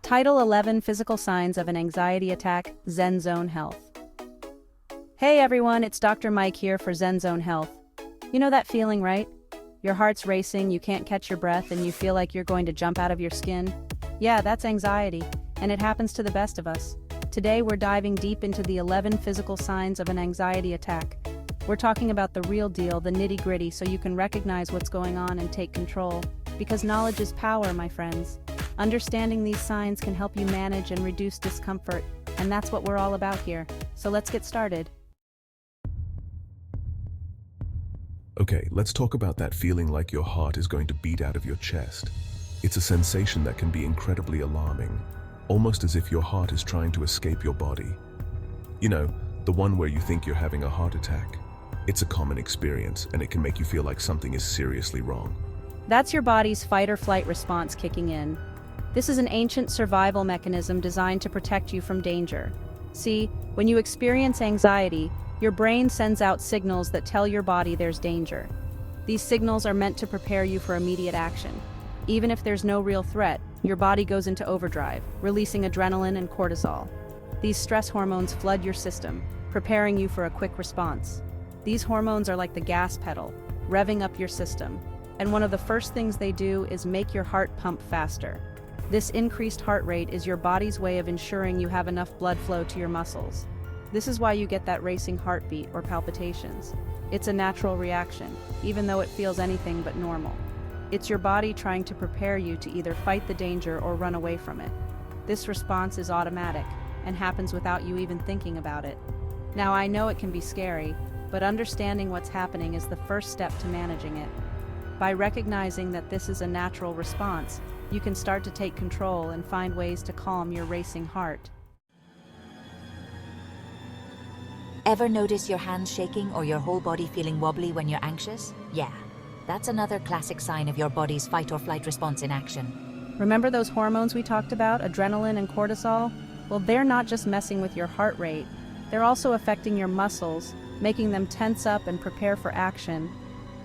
Title 11 Physical Signs of an Anxiety Attack, Zen Zone Health. Hey everyone, it's Dr. Mike here for Zen Zone Health. You know that feeling, right? Your heart's racing, you can't catch your breath, and you feel like you're going to jump out of your skin? Yeah, that's anxiety, and it happens to the best of us. Today we're diving deep into the 11 physical signs of an anxiety attack. We're talking about the real deal, the nitty-gritty, so you can recognize what's going on and take control. Because knowledge is power, my friends. Understanding these signs can help you manage and reduce discomfort, and that's what we're all about here. So let's get started. Okay, let's talk about that feeling like your heart is going to beat out of your chest. It's a sensation that can be incredibly alarming, almost as if your heart is trying to escape your body. You know, the one where you think you're having a heart attack. It's a common experience, and it can make you feel like something is seriously wrong. That's your body's fight or flight response kicking in. This is an ancient survival mechanism designed to protect you from danger. See, when you experience anxiety, your brain sends out signals that tell your body there's danger. These signals are meant to prepare you for immediate action. Even if there's no real threat, your body goes into overdrive, releasing adrenaline and cortisol. These stress hormones flood your system, preparing you for a quick response. These hormones are like the gas pedal, revving up your system. And one of the first things they do is make your heart pump faster. This increased heart rate is your body's way of ensuring you have enough blood flow to your muscles. This is why you get that racing heartbeat or palpitations. It's a natural reaction, even though it feels anything but normal. It's your body trying to prepare you to either fight the danger or run away from it. This response is automatic and happens without you even thinking about it. Now, I know it can be scary, but understanding what's happening is the first step to managing it. By recognizing that this is a natural response, you can start to take control and find ways to calm your racing heart. Ever notice your hands shaking or your whole body feeling wobbly when you're anxious? Yeah, that's another classic sign of your body's fight or flight response in action. Remember those hormones we talked about, adrenaline and cortisol? Well, they're not just messing with your heart rate, they're also affecting your muscles, making them tense up and prepare for action.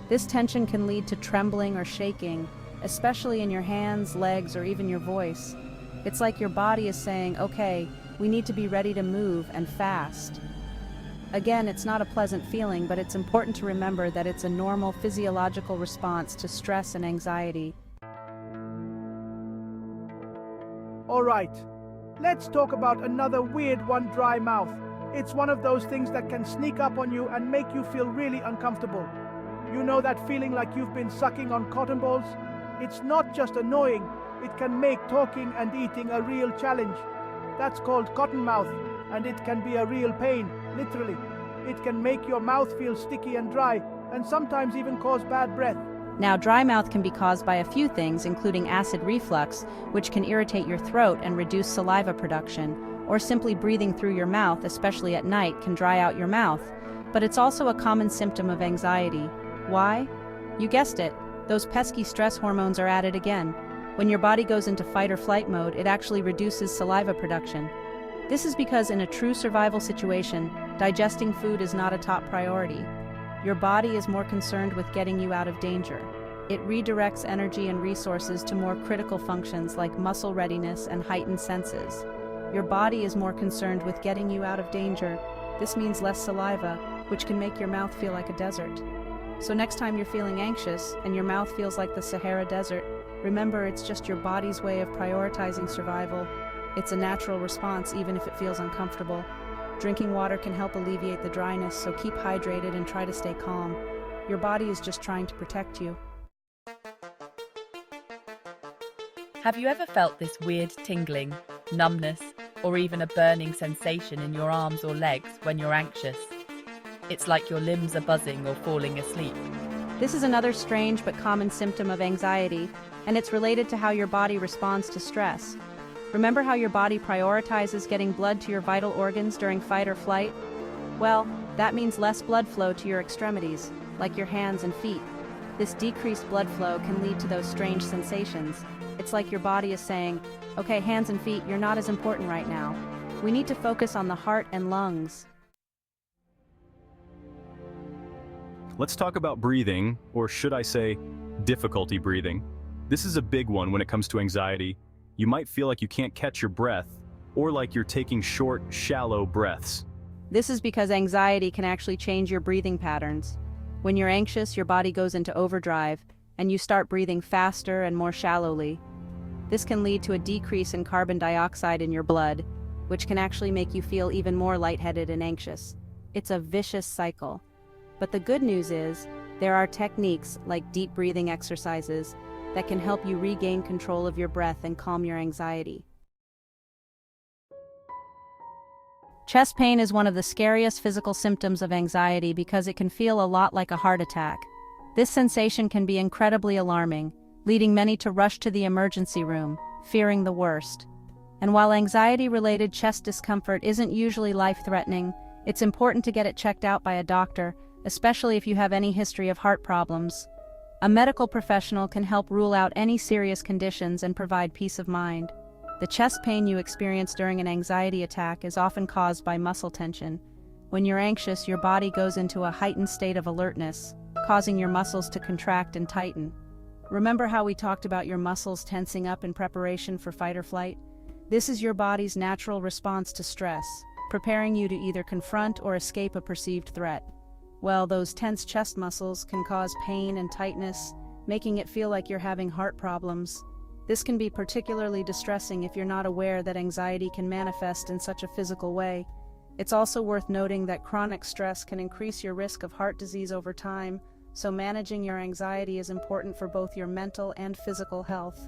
This tension can lead to trembling or shaking, especially in your hands, legs, or even your voice. It's like your body is saying, okay, we need to be ready to move and fast. Again, it's not a pleasant feeling, but it's important to remember that it's a normal physiological response to stress and anxiety. All right, let's talk about another weird one, dry mouth. It's one of those things that can sneak up on you and make you feel really uncomfortable. You know that feeling like you've been sucking on cotton balls? It's not just annoying, it can make talking and eating a real challenge. That's called cotton mouth, and it can be a real pain, literally. It can make your mouth feel sticky and dry, and sometimes even cause bad breath. Now, dry mouth can be caused by a few things, including acid reflux, which can irritate your throat and reduce saliva production, or simply breathing through your mouth, especially at night, can dry out your mouth. But it's also a common symptom of anxiety. Why? You guessed it, those pesky stress hormones are added again. When your body goes into fight or flight mode, it actually reduces saliva production. This is because in a true survival situation, digesting food is not a top priority. Your body is more concerned with getting you out of danger. It redirects energy and resources to more critical functions like muscle readiness and heightened senses. Your body is more concerned with getting you out of danger. This means less saliva, which can make your mouth feel like a desert. So next time you're feeling anxious and your mouth feels like the Sahara Desert, remember it's just your body's way of prioritizing survival. It's a natural response even if it feels uncomfortable. Drinking water can help alleviate the dryness, so keep hydrated and try to stay calm. Your body is just trying to protect you. Have you ever felt this weird tingling, numbness, or even a burning sensation in your arms or legs when you're anxious? It's like your limbs are buzzing or falling asleep. This is another strange but common symptom of anxiety, and it's related to how your body responds to stress. Remember how your body prioritizes getting blood to your vital organs during fight or flight? Well, that means less blood flow to your extremities, like your hands and feet. This decreased blood flow can lead to those strange sensations. It's like your body is saying, okay, hands and feet, you're not as important right now. We need to focus on the heart and lungs. Let's talk about breathing, or should I say, difficulty breathing. This is a big one when it comes to anxiety. You might feel like you can't catch your breath, or like you're taking short, shallow breaths. This is because anxiety can actually change your breathing patterns. When you're anxious, your body goes into overdrive, and you start breathing faster and more shallowly. This can lead to a decrease in carbon dioxide in your blood, which can actually make you feel even more lightheaded and anxious. It's a vicious cycle. But the good news is, there are techniques like deep breathing exercises that can help you regain control of your breath and calm your anxiety. Chest pain is one of the scariest physical symptoms of anxiety because it can feel a lot like a heart attack. This sensation can be incredibly alarming, leading many to rush to the emergency room, fearing the worst. And while anxiety-related chest discomfort isn't usually life-threatening, it's important to get it checked out by a doctor, especially if you have any history of heart problems. A medical professional can help rule out any serious conditions and provide peace of mind. The chest pain you experience during an anxiety attack is often caused by muscle tension. When you're anxious, your body goes into a heightened state of alertness, causing your muscles to contract and tighten. Remember how we talked about your muscles tensing up in preparation for fight or flight? This is your body's natural response to stress, preparing you to either confront or escape a perceived threat. Well, those tense chest muscles can cause pain and tightness, making it feel like you're having heart problems. This can be particularly distressing if you're not aware that anxiety can manifest in such a physical way. It's also worth noting that chronic stress can increase your risk of heart disease over time, so managing your anxiety is important for both your mental and physical health.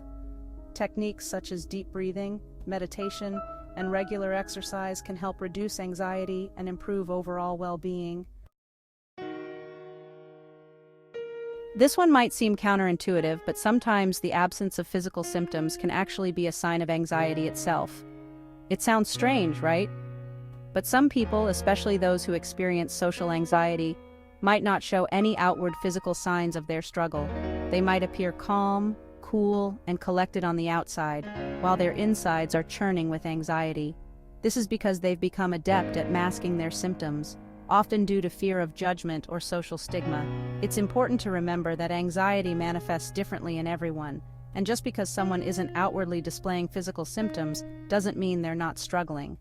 Techniques such as deep breathing, meditation, and regular exercise can help reduce anxiety and improve overall well-being. This one might seem counterintuitive, but sometimes the absence of physical symptoms can actually be a sign of anxiety itself. It sounds strange, right? But some people, especially those who experience social anxiety, might not show any outward physical signs of their struggle. They might appear calm, cool, and collected on the outside, while their insides are churning with anxiety. This is because they've become adept at masking their symptoms, often due to fear of judgment or social stigma. It's important to remember that anxiety manifests differently in everyone, and just because someone isn't outwardly displaying physical symptoms doesn't mean they're not struggling.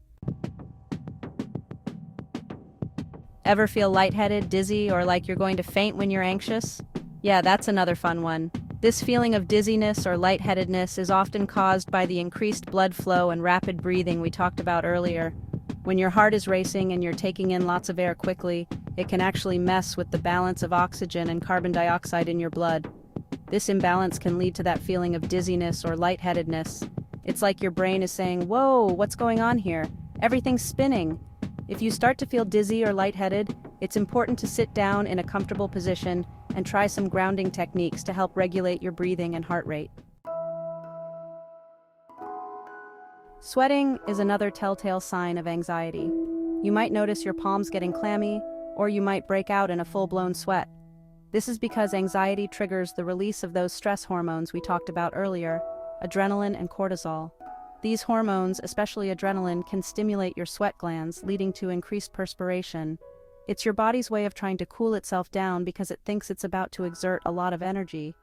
Ever feel lightheaded, dizzy, or like you're going to faint when you're anxious? Yeah, that's another fun one. This feeling of dizziness or lightheadedness is often caused by the increased blood flow and rapid breathing we talked about earlier. When your heart is racing and you're taking in lots of air quickly, it can actually mess with the balance of oxygen and carbon dioxide in your blood. This imbalance can lead to that feeling of dizziness or lightheadedness. It's like your brain is saying, "Whoa, what's going on here? Everything's spinning." If you start to feel dizzy or lightheaded, it's important to sit down in a comfortable position and try some grounding techniques to help regulate your breathing and heart rate. Sweating is another telltale sign of anxiety. You might notice your palms getting clammy, or you might break out in a full-blown sweat. This is because anxiety triggers the release of those stress hormones we talked about earlier, adrenaline and cortisol. These hormones, especially adrenaline, can stimulate your sweat glands, leading to increased perspiration. It's your body's way of trying to cool itself down because it thinks it's about to exert a lot of energy.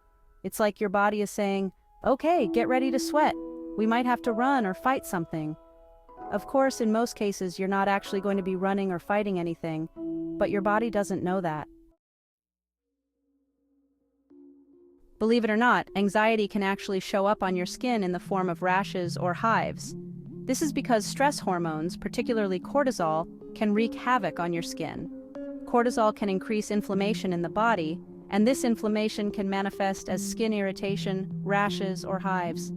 It's like your body is saying, "Okay, get ready to sweat. We might have to run or fight something." Of course, in most cases, you're not actually going to be running or fighting anything, but your body doesn't know that. Believe it or not, anxiety can actually show up on your skin in the form of rashes or hives. This is because stress hormones, particularly cortisol, can wreak havoc on your skin. Cortisol can increase inflammation in the body, and this inflammation can manifest as skin irritation, rashes, or hives.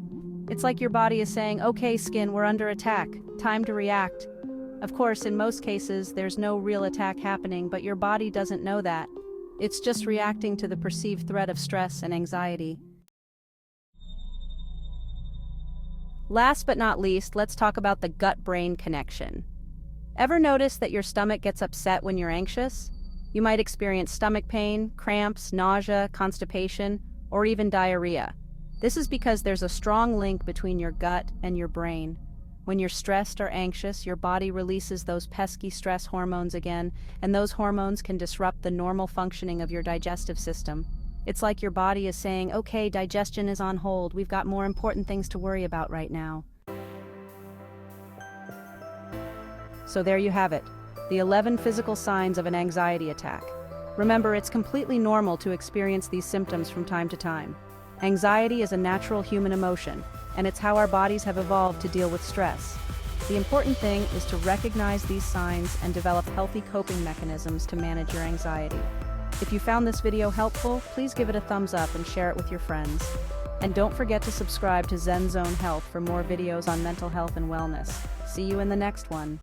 It's like your body is saying, "Okay, skin, we're under attack. Time to react." Of course, in most cases, there's no real attack happening, but your body doesn't know that. It's just reacting to the perceived threat of stress and anxiety. Last but not least, let's talk about the gut-brain connection. Ever notice that your stomach gets upset when you're anxious? You might experience stomach pain, cramps, nausea, constipation, or even diarrhea. This is because there's a strong link between your gut and your brain. When you're stressed or anxious, your body releases those pesky stress hormones again, and those hormones can disrupt the normal functioning of your digestive system. It's like your body is saying, okay, digestion is on hold, we've got more important things to worry about right now. So there you have it, the 11 physical signs of an anxiety attack. Remember, it's completely normal to experience these symptoms from time to time. Anxiety is a natural human emotion, and it's how our bodies have evolved to deal with stress. The important thing is to recognize these signs and develop healthy coping mechanisms to manage your anxiety. If you found this video helpful, please give it a thumbs up and share it with your friends. And don't forget to subscribe to Zen Zone Health for more videos on mental health and wellness. See you in the next one.